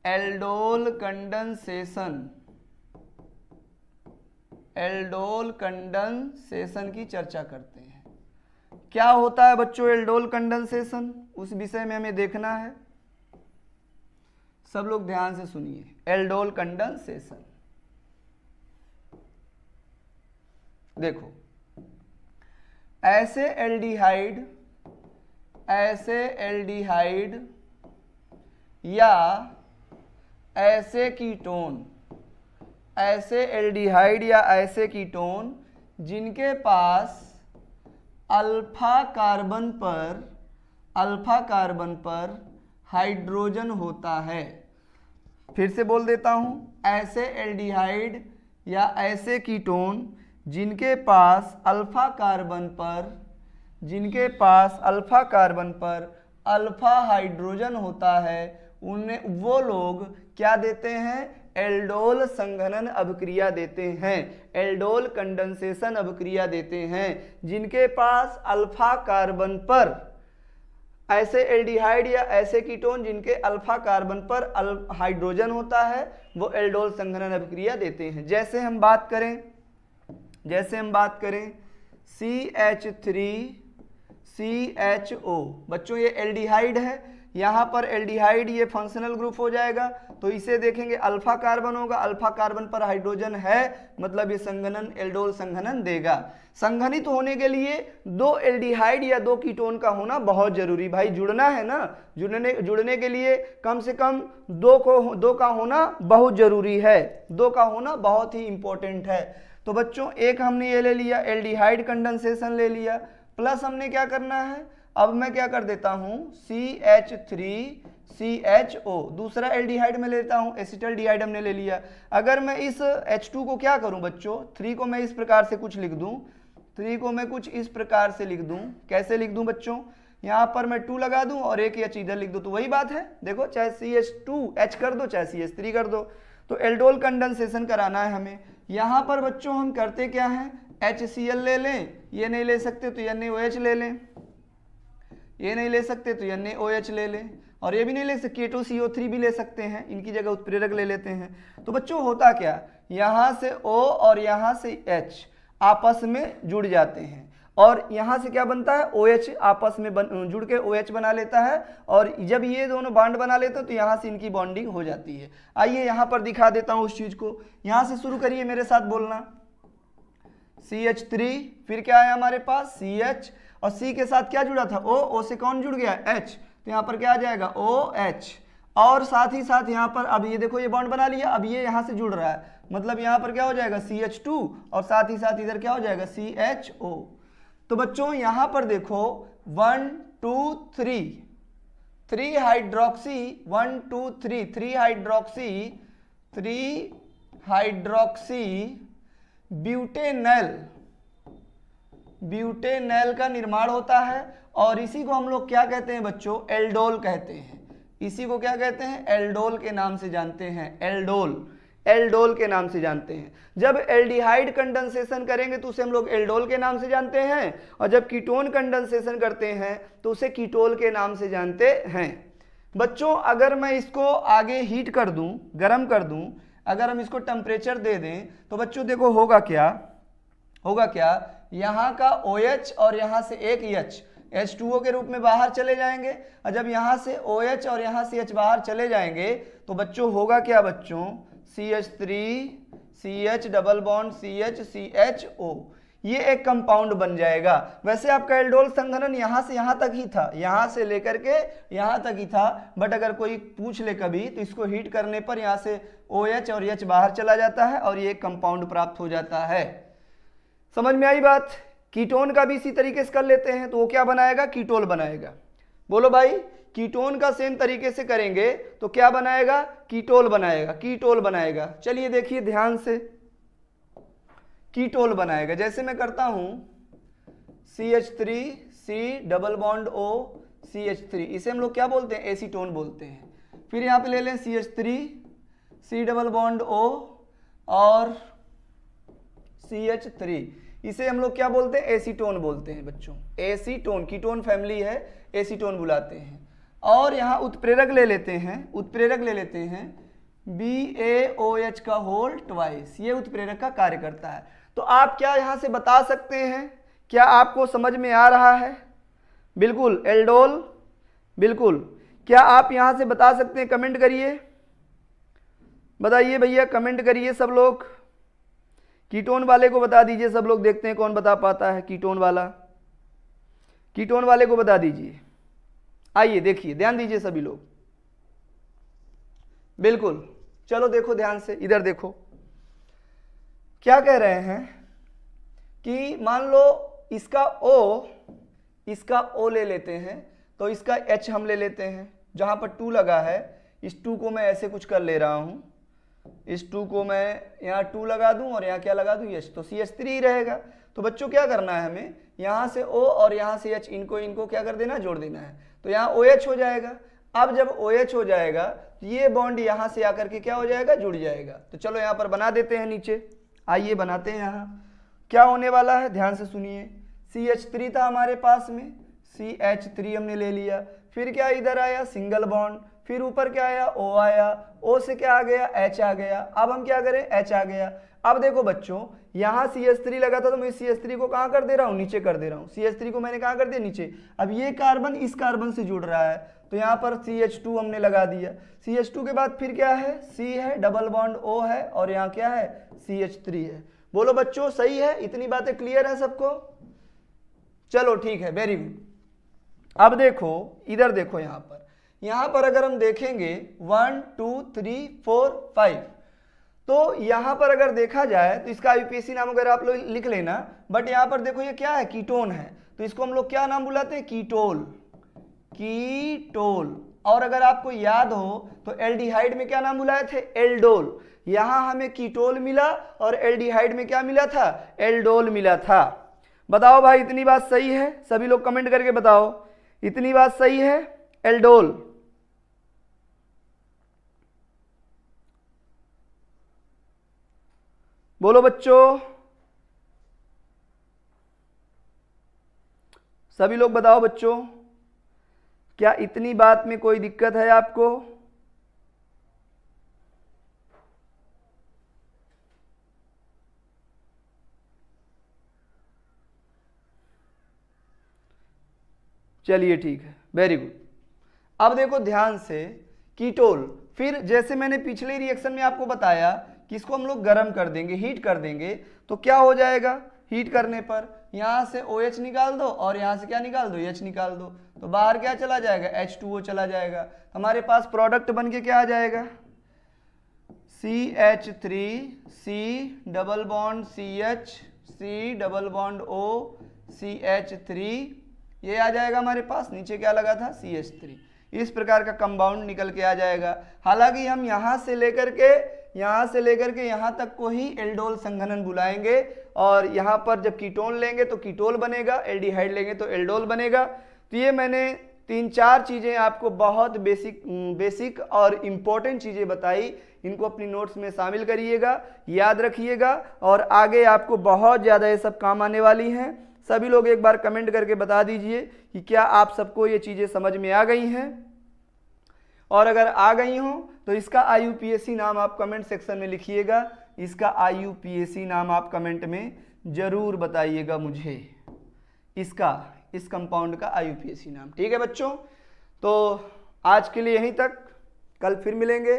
Aldol condensation की चर्चा करते हैं। क्या होता है बच्चों एल्डोल कंडेंसेशन, उस विषय में हमें देखना है। सब लोग ध्यान से सुनिए। एल्डोल कंडेंसेशन, देखो ऐसे एल्डिहाइड या ऐसे कीटोन जिनके पास अल्फा कार्बन पर हाइड्रोजन होता है। फिर से बोल देता हूं, ऐसे एल्डिहाइड या ऐसे कीटोन जिनके पास अल्फा कार्बन पर अल्फा हाइड्रोजन होता है, उन्हें वो लोग क्या देते हैं, एल्डोल संघनन अभिक्रिया देते हैं, एल्डोल कंडेंसेशन अभिक्रिया देते हैं। जिनके पास अल्फा कार्बन पर, ऐसे एल्डिहाइड या ऐसे कीटोन जिनके अल्फा कार्बन पर हाइड्रोजन होता है, वो एल्डोल संघनन अभिक्रिया देते हैं। जैसे हम बात करें CH3CHO, बच्चों ये एल्डिहाइड है, यहाँ पर एल्डिहाइड ये फंक्शनल ग्रुप हो जाएगा, तो इसे देखेंगे अल्फा कार्बन होगा, अल्फा कार्बन पर हाइड्रोजन है, मतलब ये संघनन एल्डोल संघनन देगा। संघनित होने के लिए दो एल्डिहाइड या दो कीटोन का होना बहुत जरूरी, भाई जुड़ना है ना, जुड़ने के लिए कम से कम दो का होना बहुत जरूरी है, दो का होना बहुत ही इंपॉर्टेंट है। तो बच्चों एक हमने ये ले लिया, एल्डिहाइड कंडेंसेशन ले लिया, प्लस हमने क्या करना है, अब मैं क्या कर देता हूं CH3CHO, दूसरा एल्डिहाइड में लेता हूं, एसिटल्डिहाइड हमने ले लिया। अगर मैं इस H2 को क्या करूं बच्चों, 3 को मैं इस प्रकार से कुछ लिख दूं, 3 को मैं कुछ इस प्रकार से लिख दूं, कैसे लिख दूं बच्चों, यहां पर मैं 2 लगा दूं और एक H इधर लिख दूं, तो वही बात है, देखो चाहे CH2H कर दो चाहे CH3 कर दो, तो एल्डोल कंडेंसेशन कराना है हमें। यहां पर बच्चों हम करते क्या है, HCl ले लें, ये नहीं ले सकते तो NaOH ले लें, ये नहीं ले सकते तो NaOH ले लें, और ये भी नहीं ले सकते K2CO3 भी ले सकते हैं, इनकी जगह उत्प्रेरक ले लेते हैं। तो बच्चों होता क्या, यहाँ से O और यहाँ से H आपस में जुड़ जाते हैं, और यहाँ से क्या बनता है, OH आपस में जुड़ के OH बना लेता है, और जब ये दोनों बॉन्ड बना लेते हैं तो यहाँ से इनकी बॉन्डिंग हो जाती है। आइए यहाँ पर दिखा देता हूँ उस चीज़ को, यहाँ से शुरू करिए मेरे साथ बोलना, CH3, फिर क्या है हमारे पास CH, और C के साथ क्या जुड़ा था O से कौन जुड़ गया H, तो यहाँ पर क्या आ जाएगा OH, और साथ ही साथ यहाँ पर अब ये देखो ये बॉन्ड बना लिया, अब ये यहाँ से जुड़ रहा है, मतलब यहाँ पर क्या हो जाएगा CH2, और साथ ही साथ इधर क्या हो जाएगा CHO। तो बच्चों यहाँ पर देखो 1 2 3 हाइड्रोक्सी, 1 2 3 हाइड्रोक्सी ब्यूटेनल का निर्माण होता है, और इसी को हम लोग क्या कहते हैं बच्चों, एल्डोल कहते हैं। इसी को क्या कहते हैं, एल्डोल के नाम से जानते हैं, एल्डोल के नाम से जानते हैं। जब एल्डिहाइड कंडेंसेशन करेंगे तो उसे हम लोग एल्डोल के नाम से जानते हैं, और जब कीटोन कंडेंसेशन करते हैं तो उसे कीटोल के नाम से जानते हैं। बच्चों अगर मैं इसको आगे हीट कर दूं, गर्म कर दूं, अगर हम इसको टेम्परेचर दे दें तो बच्चों देखो होगा क्या, यहाँ का OH और यहाँ से एक H H2O के रूप में बाहर चले जाएंगे, और जब यहाँ से OH और यहाँ से H बाहर चले जाएंगे तो बच्चों होगा क्या बच्चों, CH3 CH double bond CH CHO, ये एक कंपाउंड बन जाएगा। वैसे आपका एल्डोल संघनन यहाँ से यहाँ तक ही था, यहाँ से लेकर के यहाँ तक ही था, बट अगर कोई पूछ ले कभी तो इसको हीट करने पर यहाँ से OH और H बाहर चला जाता है और ये एक कंपाउंड प्राप्त हो जाता है। समझ में आई बात। कीटोन का भी इसी तरीके से कर लेते हैं, तो वो क्या बनाएगा, कीटोल बनाएगा। बोलो भाई, कीटोन का सेम तरीके से करेंगे तो क्या बनाएगा, कीटोल बनाएगा। चलिए देखिए ध्यान से, कीटोल बनाएगा। जैसे मैं करता हूं CH3 C double bond O CH3, इसे हम लोग क्या बोलते हैं, एसीटोन बोलते हैं। फिर यहाँ पे ले लें CH3 C double bond O और CH3, इसे हम लोग क्या बोलते हैं, एसीटोन बोलते हैं बच्चों, एसीटोन, कीटोन फैमिली है, एसीटोन बुलाते हैं। और यहाँ उत्प्रेरक ले लेते हैं, उत्प्रेरक ले लेते हैं BaOH का होल ट्वाइस, ये उत्प्रेरक का कार्य करता है। तो आप क्या यहाँ से बता सकते हैं, क्या आपको समझ में आ रहा है? बिल्कुल एल्डोल, बिल्कुल। क्या आप यहाँ से बता सकते हैं? कमेंट करिए, बताइए भैया, कमेंट करिए सब लोग। कीटोन वाले को बता दीजिए, सब लोग देखते हैं कौन बता पाता है। कीटोन वाला, कीटोन वाले को बता दीजिए। आइए देखिए, ध्यान दीजिए सभी लोग, बिल्कुल। चलो देखो ध्यान से, इधर देखो क्या कह रहे हैं कि मान लो इसका O ले लेते हैं, तो इसका H हम ले लेते हैं। जहां पर 2 लगा है, इस 2 को मैं ऐसे कुछ कर ले रहा हूं, इस 2 को मैं यहाँ 2 लगा दूं और यहाँ क्या लगा दूं, H, तो CH3 ही रहेगा। तो बच्चों क्या करना है हमें, यहाँ से O और यहाँ से H, इनको क्या कर देना, जोड़ देना है। तो यहाँ OH हो जाएगा। अब जब OH हो जाएगा तो ये बॉन्ड यहाँ से आकर के क्या हो जाएगा, जुड़ जाएगा। तो चलो यहाँ पर बना देते हैं नीचे, आइए बनाते हैं। यहाँ क्या होने वाला है, ध्यान से सुनिए। CH3 था हमारे पास में, CH3 हमने ले लिया, फिर क्या इधर आया, सिंगल बॉन्ड, फिर ऊपर क्या आया, O आया, O से क्या आ गया, H आ गया। अब हम क्या करें, H आ गया। अब देखो बच्चों, यहाँ CH3 लगा था तो मैं CH3 को कहाँ कर दे रहा हूँ, नीचे कर दे रहा हूँ। CH3 को मैंने कहाँ कर दिया, नीचे। अब ये कार्बन इस कार्बन से जुड़ रहा है, तो यहाँ पर CH2 हमने लगा दिया। CH2 के बाद फिर क्या है, C है, डबल बॉन्ड O है, और यहाँ क्या है, CH3 है। बोलो बच्चों सही है, इतनी बातें क्लियर है सबको? चलो ठीक है, वेरी गुड। अब देखो इधर देखो, यहाँ पर अगर हम देखेंगे 1 2 3 4 5, तो यहाँ पर अगर देखा जाए तो इसका IUPAC नाम वगैरह आप लोग लिख लेना। बट यहाँ पर देखो ये क्या है, कीटोन है, तो इसको हम लोग क्या नाम बुलाते हैं, कीटोल, कीटोल। और अगर आपको याद हो तो एल्डिहाइड में क्या नाम बुलाए थे, एल्डोल। यहाँ हमें कीटोल मिला और एल्डिहाइड में क्या मिला था, एल्डोल मिला था। बताओ भाई इतनी बात सही है? सभी लोग कमेंट करके बताओ, इतनी बात सही है? एल्डोल, बोलो बच्चों, सभी लोग बताओ बच्चों, क्या इतनी बात में कोई दिक्कत है आपको? चलिए ठीक है, वेरी गुड। अब देखो ध्यान से, कीटोल, फिर जैसे मैंने पिछले रिएक्शन में आपको बताया कि इसको हम लोग गर्म कर देंगे, हीट कर देंगे, तो क्या हो जाएगा, हीट करने पर यहाँ से OH निकाल दो और यहाँ से क्या निकाल दो, H निकाल दो, तो बाहर क्या चला जाएगा, H2O चला जाएगा। हमारे पास प्रोडक्ट बन के क्या आ जाएगा, CH3, C double bond CH, C double bond O, CH3, ये आ जाएगा हमारे पास। नीचे क्या लगा था, CH3। इस प्रकार का कंपाउंड निकल के आ जाएगा। हालांकि हम यहाँ से लेकर के यहाँ तक को ही एल्डोल संघनन बुलाएंगे, और यहाँ पर जब कीटोन लेंगे तो कीटोल बनेगा, एल्डिहाइड लेंगे तो एल्डोल बनेगा। तो ये मैंने 3-4 चीज़ें आपको बहुत बेसिक और इम्पोर्टेंट चीज़ें बताई, इनको अपनी नोट्स में शामिल करिएगा, याद रखिएगा, और आगे आपको बहुत ज़्यादा ये सब काम आने वाली हैं। सभी लोग एक बार कमेंट करके बता दीजिए कि क्या आप सबको ये चीज़ें समझ में आ गई हैं, और अगर आ गई हों तो इसका IUPAC नाम आप कमेंट सेक्शन में लिखिएगा। इसका IUPAC नाम आप कमेंट में ज़रूर बताइएगा मुझे, इस कंपाउंड का IUPAC नाम। ठीक है बच्चों, तो आज के लिए यहीं तक, कल फिर मिलेंगे।